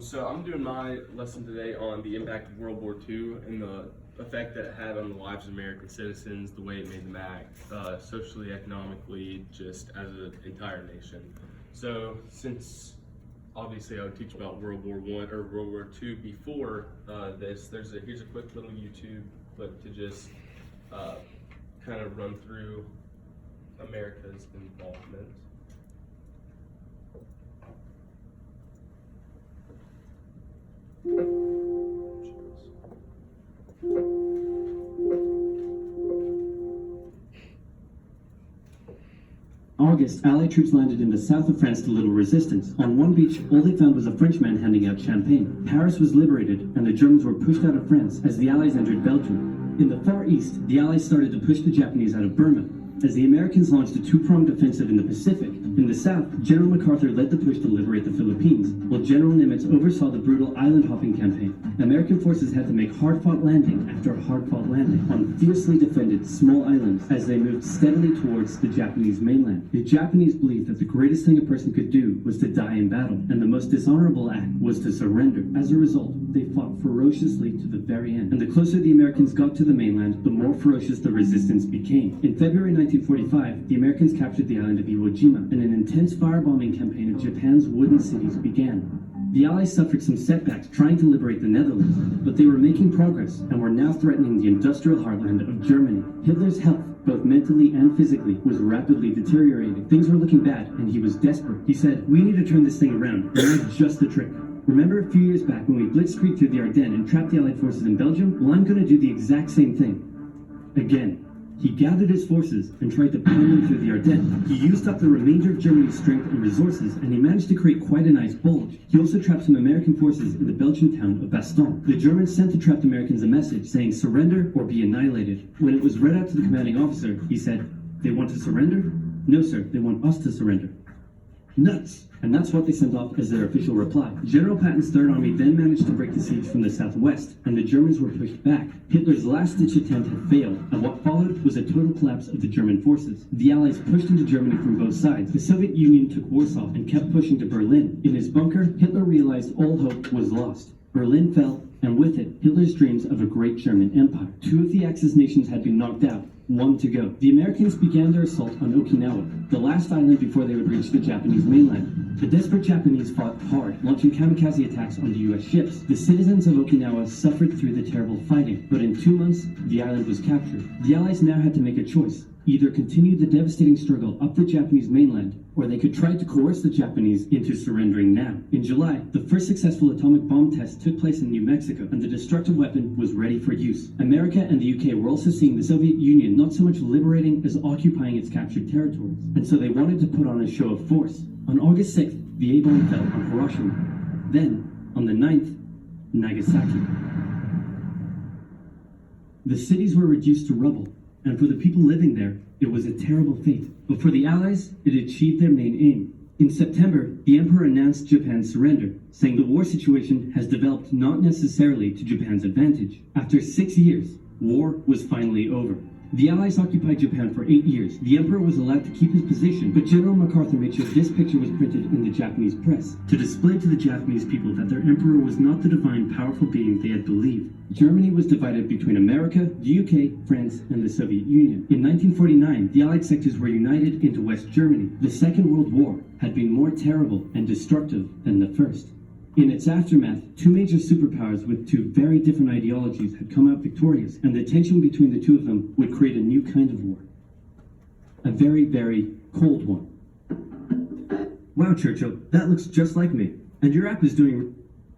So I'm doing my lesson today on the impact of World War II and the effect that it had on the lives of American citizens, the way it made them act, socially, economically, just as an entire nation. So since obviously I would teach about World War I or World War II before this, here's a quick little YouTube clip to just kind of run through America's involvement. August, Allied troops landed in the south of France to little resistance. On one beach, all they found was a Frenchman handing out champagne. Paris was liberated, and the Germans were pushed out of France as the Allies entered Belgium. In the Far East, the Allies started to push the Japanese out of Burma, as the Americans launched a two-pronged offensive in the Pacific. In the south, General MacArthur led the push to liberate the Philippines, while General Nimitz oversaw the brutal island-hopping campaign. American forces had to make hard-fought landing after hard-fought landing on fiercely defended small islands as they moved steadily towards the Japanese mainland. The Japanese believed that the greatest thing a person could do was to die in battle, and the most dishonorable act was to surrender. As a result, they fought ferociously to the very end, and the closer the Americans got to the mainland, the more ferocious the resistance became. In February 1945, the Americans captured the island of Iwo Jima, and an intense firebombing campaign of Japan's wooden cities began. The Allies suffered some setbacks trying to liberate the Netherlands, but they were making progress and were now threatening the industrial heartland of Germany. Hitler's health, both mentally and physically, was rapidly deteriorating. Things were looking bad, and he was desperate. He said, "We need to turn this thing around, and I have just the trick. Remember a few years back when we blitzkrieged through the Ardennes and trapped the Allied forces in Belgium? Well, I'm going to do the exact same thing. Again." He gathered his forces and tried to pound them through the Ardennes. He used up the remainder of Germany's strength and resources, and he managed to create quite a nice bulge. He also trapped some American forces in the Belgian town of Bastogne. The Germans sent the trapped Americans a message saying, "Surrender or be annihilated." When it was read out to the commanding officer, he said, "They want to surrender? No, sir, they want us to surrender." Nuts! And that's what they sent off as their official reply. General Patton's Third Army then managed to break the siege from the southwest, and the Germans were pushed back. Hitler's last-ditch attempt had failed, and what followed was a total collapse of the German forces. The Allies pushed into Germany from both sides. The Soviet Union took Warsaw and kept pushing to Berlin. In his bunker, Hitler realized all hope was lost. Berlin fell, and with it, Hitler's dreams of a great German empire. Two of the Axis nations had been knocked out. One to go. The Americans began their assault on Okinawa, the last island before they would reach the Japanese mainland. The desperate Japanese fought hard, launching kamikaze attacks on the U.S. ships. The citizens of Okinawa suffered through the terrible fighting, but in 2 months, the island was captured. The Allies now had to make a choice. Either continue the devastating struggle up the Japanese mainland, or they could try to coerce the Japanese into surrendering now. In July, the first successful atomic bomb test took place in New Mexico, and the destructive weapon was ready for use. America and the UK were also seeing the Soviet Union not so much liberating as occupying its captured territories, and so they wanted to put on a show of force. On August 6th, the A-bomb fell on Hiroshima. Then, on the 9th, Nagasaki. The cities were reduced to rubble, and for the people living there, it was a terrible fate. But for the Allies, it achieved their main aim. In September, the Emperor announced Japan's surrender, saying the war situation has developed not necessarily to Japan's advantage. After 6 years, war was finally over. The Allies occupied Japan for 8 years. The Emperor was allowed to keep his position, but General MacArthur made sure this picture was printed in the Japanese press to display to the Japanese people that their emperor was not the divine, powerful being they had believed. Germany was divided between America, the UK, France, and the Soviet Union. In 1949, the Allied sectors were united into West Germany. The Second World War had been more terrible and destructive than the first. In its aftermath, two major superpowers with two very different ideologies had come out victorious, and the tension between the two of them would create a new kind of war. A very, very cold one. Wow, Churchill, that looks just like me. And your app is doing...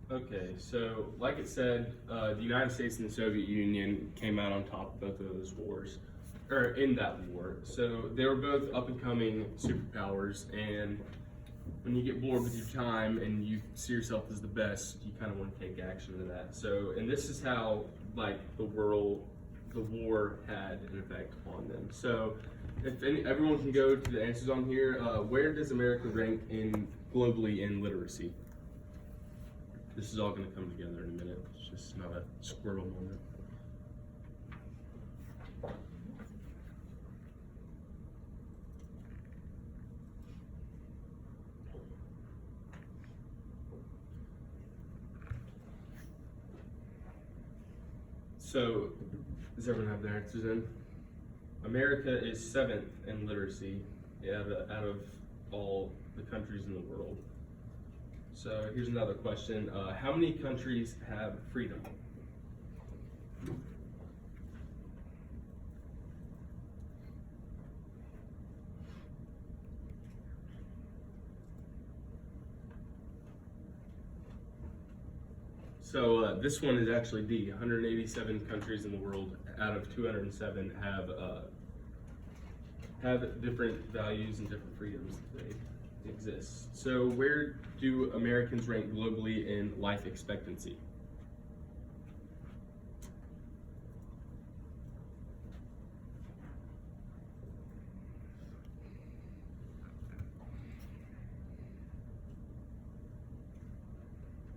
Okay, so like it said, the United States and the Soviet Union came out on top of both of those wars, or in that war. So they were both up-and-coming superpowers, and when you get bored with your time and you see yourself as the best, you kind of want to take action to that. So, and this is how, like, the war had an effect on them. So, everyone can go to the answers on here. Where does America rank globally in literacy? This is all going to come together in a minute. It's just not a squirrel moment. So, does everyone have their answers in? America is 7th in literacy out of all the countries in the world. So here's another question. How many countries have freedom? So this one is actually D. 187 countries in the world out of 207 have different values and different freedoms that they exist. So where do Americans rank globally in life expectancy?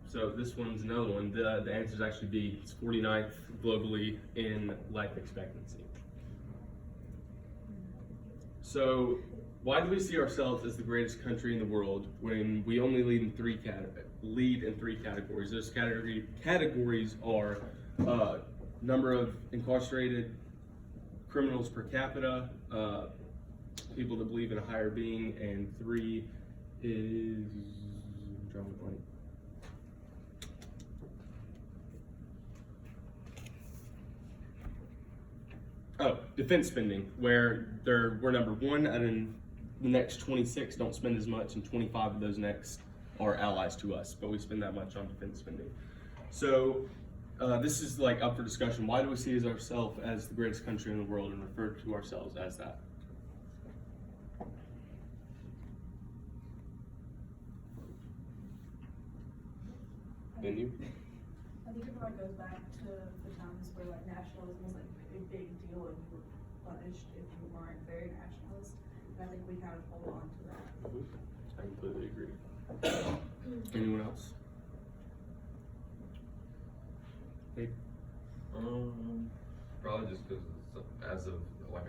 So this one's another one. The answer is actually B. It's 49th globally in life expectancy. So why do we see ourselves as the greatest country in the world when we only lead in three categories? Those categories are number of incarcerated criminals per capita, people that believe in a higher being, and 3 is I'm drawing a blank. Oh, defense spending, where we're number 1, and then the next 26 don't spend as much, and 25 of those next are allies to us, but we spend that much on defense spending. So this is like up for discussion. Why do we see ourselves as the greatest country in the world and refer to ourselves as that? And you? I think it probably goes back to the times where like nationalism was like a big deal and you were punished if you weren't very nationalist. And I think we kind of hold on to that. I completely agree. Anyone else? Hey. Probably just because as of like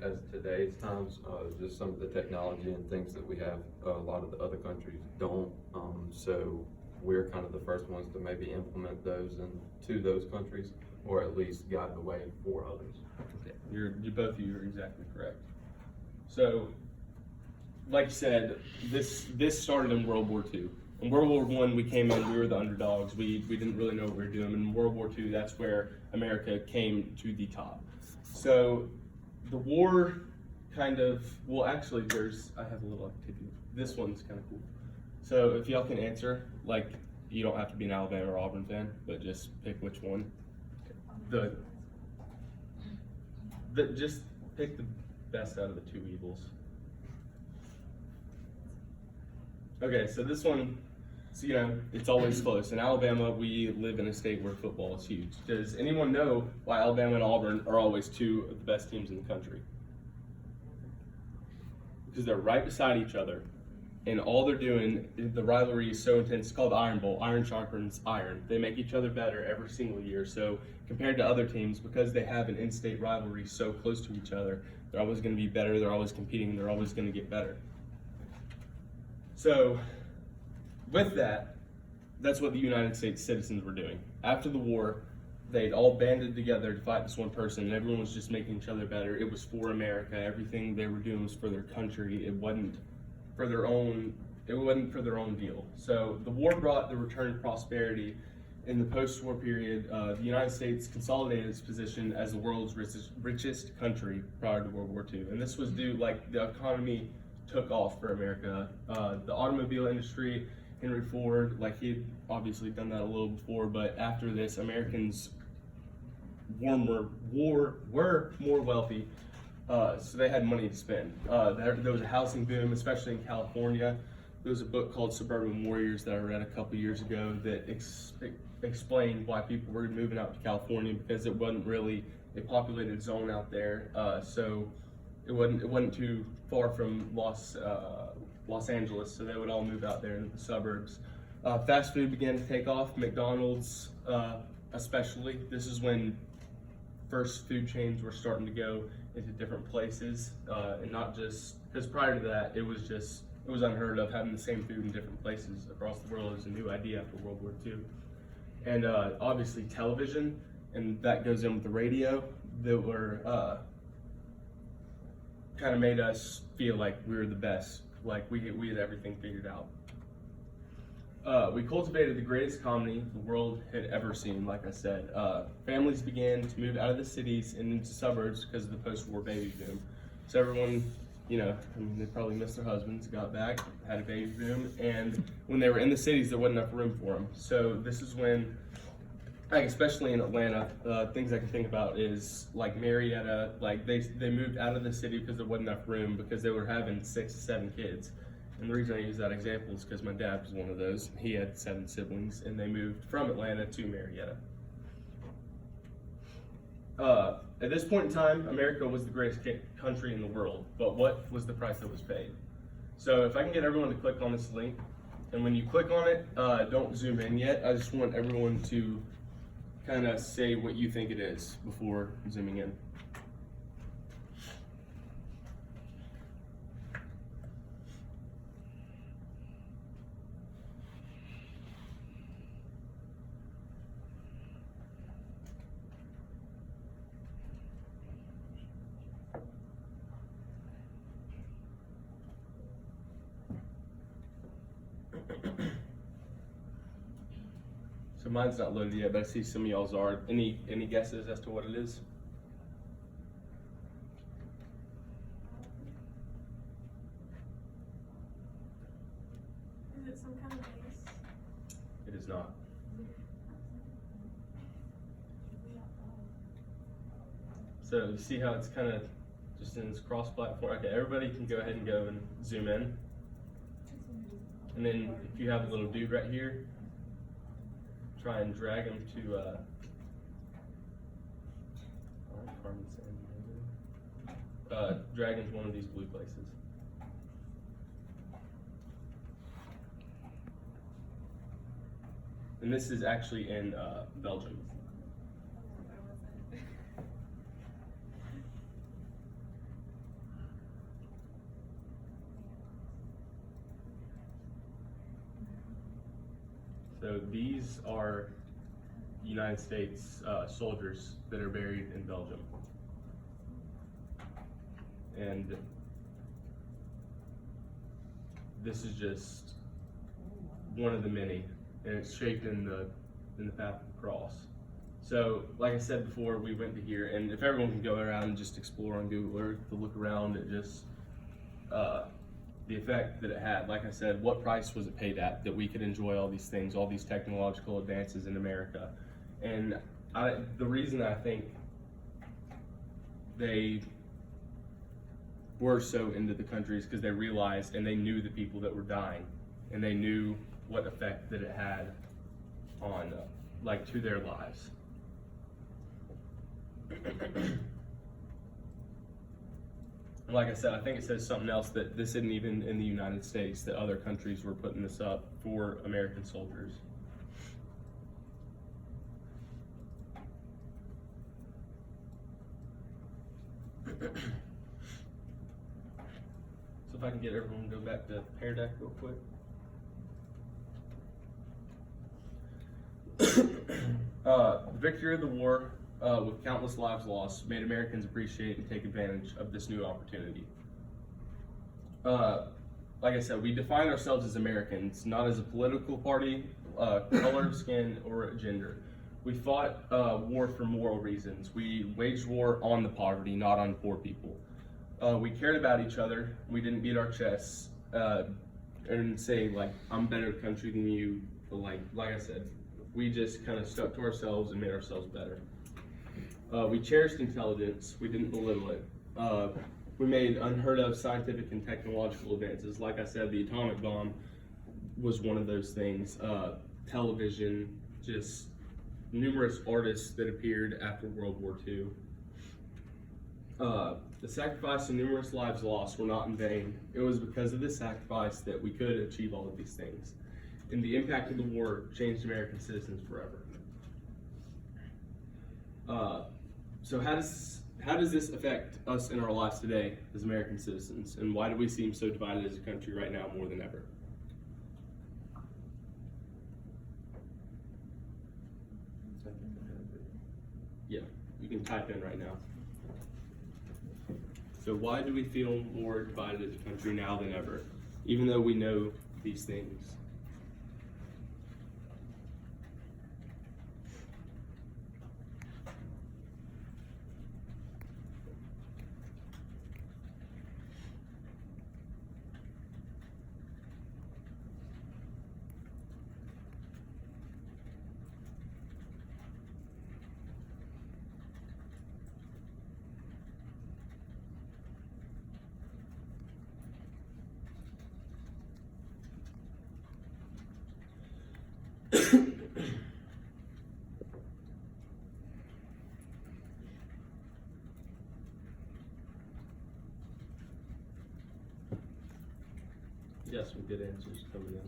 as today's times, just some of the technology and things that we have, a lot of the other countries don't. So we're kind of the first ones to maybe implement those into those countries, or at least guide the way for others. You both of you are exactly correct. So, like you said, this started in World War II. In World War I, we came in, we were the underdogs. We didn't really know what we were doing. In World War II, that's where America came to the top. So, the war kind of, well, actually, I have a little activity. This one's kind of cool. So, if y'all can answer, like, you don't have to be an Alabama or Auburn fan, but just pick which one. Just pick the best out of the two evils. Okay, so this one, so, it's always close. In Alabama, we live in a state where football is huge. Does anyone know why Alabama and Auburn are always two of the best teams in the country? Because they're right beside each other, and all they're doing, the rivalry is so intense. It's called the Iron Bowl. Iron sharpens iron. They make each other better every single year. So compared to other teams, because they have an in-state rivalry so close to each other, they're always going to be better. They're always competing. They're always going to get better. So with that, that's what the United States citizens were doing. After the war, they'd all banded together to fight this one person, and everyone was just making each other better. It was for America. Everything they were doing was for their country. It wasn't for their own deal. So the war brought the return of prosperity. In the post-war period, the United States consolidated its position as the world's richest country prior to World War II. And this was due, like, the economy took off for America. The automobile industry, Henry Ford, like, he'd obviously done that a little before, but after this, Americans were more wealthy. So they had money to spend. There was a housing boom, especially in California. There was a book called Suburban Warriors that I read a couple years ago that explained why people were moving out to California, because it wasn't really a populated zone out there. So it wasn't too far from Los Angeles, so they would all move out there into the suburbs. Fast food began to take off. McDonald's, especially. This is when first food chains were starting to go into different places, and not just because prior to that it was unheard of having the same food in different places across the world. It was a new idea after World War II. And obviously television and that goes in with the radio that were kind of made us feel like we were the best, like we had everything figured out. We cultivated the greatest economy the world had ever seen, like I said. Families began to move out of the cities and into suburbs because of the post-war baby boom. So everyone, you know, I mean, they probably missed their husbands, got back, had a baby boom, and when they were in the cities, there wasn't enough room for them. So this is when, like especially in Atlanta, things I can think about is like Marietta, like they moved out of the city because there wasn't enough room because they were having 6 to 7 kids. And the reason I use that example is because my dad was one of those. He had 7 siblings, and they moved from Atlanta to Marietta. At this point in time, America was the greatest country in the world, but what was the price that was paid? So if I can get everyone to click on this link, and when you click on it, don't zoom in yet. I just want everyone to kind of say what you think it is before zooming in. So mine's not loaded yet, but I see some of y'all's are. Any guesses as to what it is? Is it some kind of base? It is not. So you see how it's kind of just in this cross-platform. Okay, everybody can go ahead and go and zoom in. And then if you have a little dude right here, try and drag them to drag them to one of these blue places. And this is actually in Belgium. So these are United States soldiers that are buried in Belgium. And this is just one of the many, and it's shaped in the path of the cross. So, like I said before, we went to here, and if everyone can go around and just explore on Google Earth to look around at just the effect that it had. Like I said, what price was it paid at that we could enjoy all these things, all these technological advances in America? And the reason I think they were so into the country is because they realized and they knew the people that were dying, and they knew what effect that it had on, like, to their lives. Like I said, I think it says something else, that this isn't even in the United States, that other countries were putting this up for American soldiers. So if I can get everyone to go back to Pear Deck real quick. The victory of the war, with countless lives lost, made Americans appreciate and take advantage of this new opportunity. Like I said, we define ourselves as Americans, not as a political party, color, skin, or gender. We fought war for moral reasons. We waged war on the poverty, not on poor people. We cared about each other. We didn't beat our chests and say, like, I'm a better country than you. But like I said, we just kind of stuck to ourselves and made ourselves better. We cherished intelligence. We didn't belittle it. We made unheard of scientific and technological advances. Like I said, the atomic bomb was one of those things. Television, just numerous artists that appeared after World War II. The sacrifice and numerous lives lost were not in vain. It was because of this sacrifice that we could achieve all of these things. And the impact of the war changed American citizens forever. So how does this affect us in our lives today as American citizens? And why do we seem so divided as a country right now more than ever? Yeah, you can type in right now. So why do we feel more divided as a country now than ever, even though we know these things? Yes, some good answers coming in.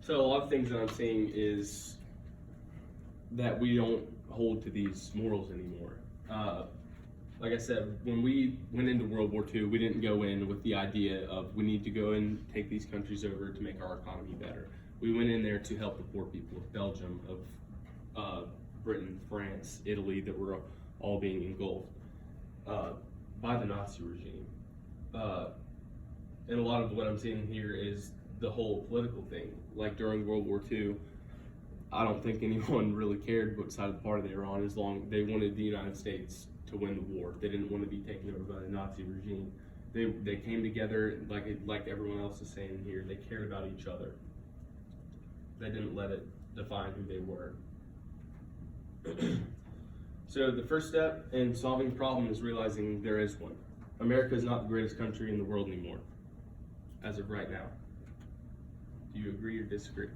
So a lot of things that I'm seeing is that we don't hold to these morals anymore. Like I said, when we went into World War II, we didn't go in with the idea of we need to go and take these countries over to make our economy better. We went in there to help the poor people of Belgium, of Britain, France, Italy, that were all being engulfed by the Nazi regime. And a lot of what I'm seeing here is the whole political thing. Like during World War II, I don't think anyone really cared what side of the party they were on, as long they wanted the United States to win the war. They didn't want to be taken over by the Nazi regime. They came together, like everyone else is saying here, they cared about each other. They didn't let it define who they were. So the first step in solving the problem is realizing there is one. America is not the greatest country in the world anymore, as of right now. Do you agree or disagree?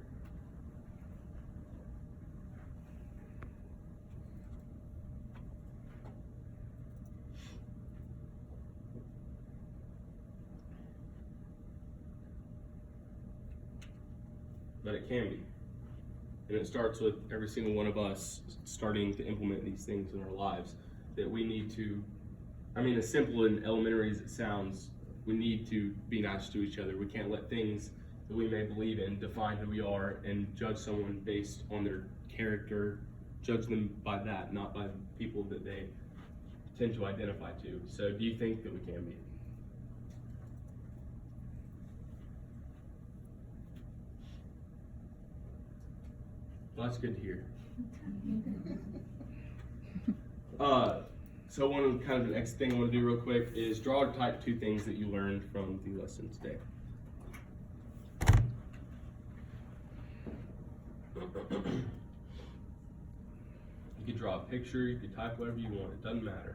But it can be. And it starts with every single one of us starting to implement these things in our lives. That we need to, I mean, as simple and elementary as it sounds, we need to be nice to each other. We can't let things that we may believe in define who we are and judge someone based on their character, judge them by that, not by people that they tend to identify to. So do you think that we can be? Well, that's good to hear. So one kind of the next thing I want to do real quick is draw or type 2 things that you learned from the lesson today. You could draw a picture, you could type whatever you want, it doesn't matter.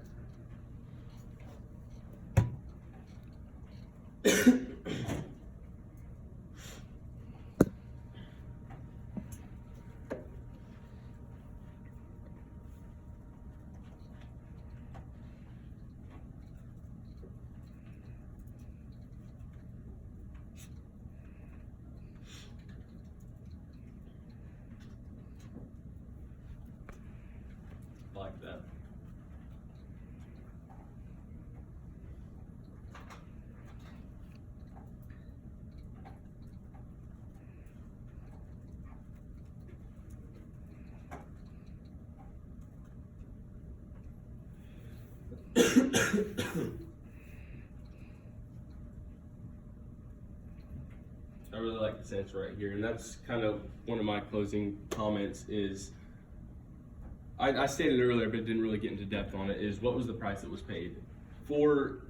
Like that. I really like this answer right here, and that's kind of one of my closing comments is, I stated earlier but didn't really get into depth on it, is what was the price that was paid? For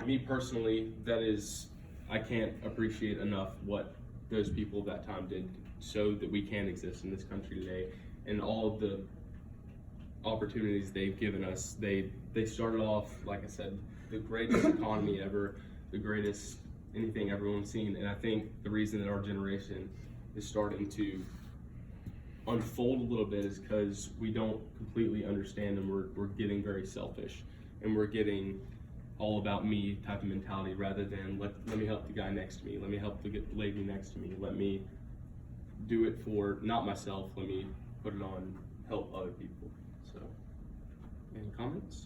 me personally, that is, I can't appreciate enough what those people of that time did so that we can exist in this country today, and all of the opportunities they've given us. They started off, like I said, the greatest economy ever, the greatest anything everyone's seen, and I think the reason that our generation is starting to unfold a little bit is because we don't completely understand, and we're getting very selfish, and we're getting all about me type of mentality rather than let me help the guy next to me, let me help the lady next to me, let me do it for not myself, let me put it on help other people. So any comments?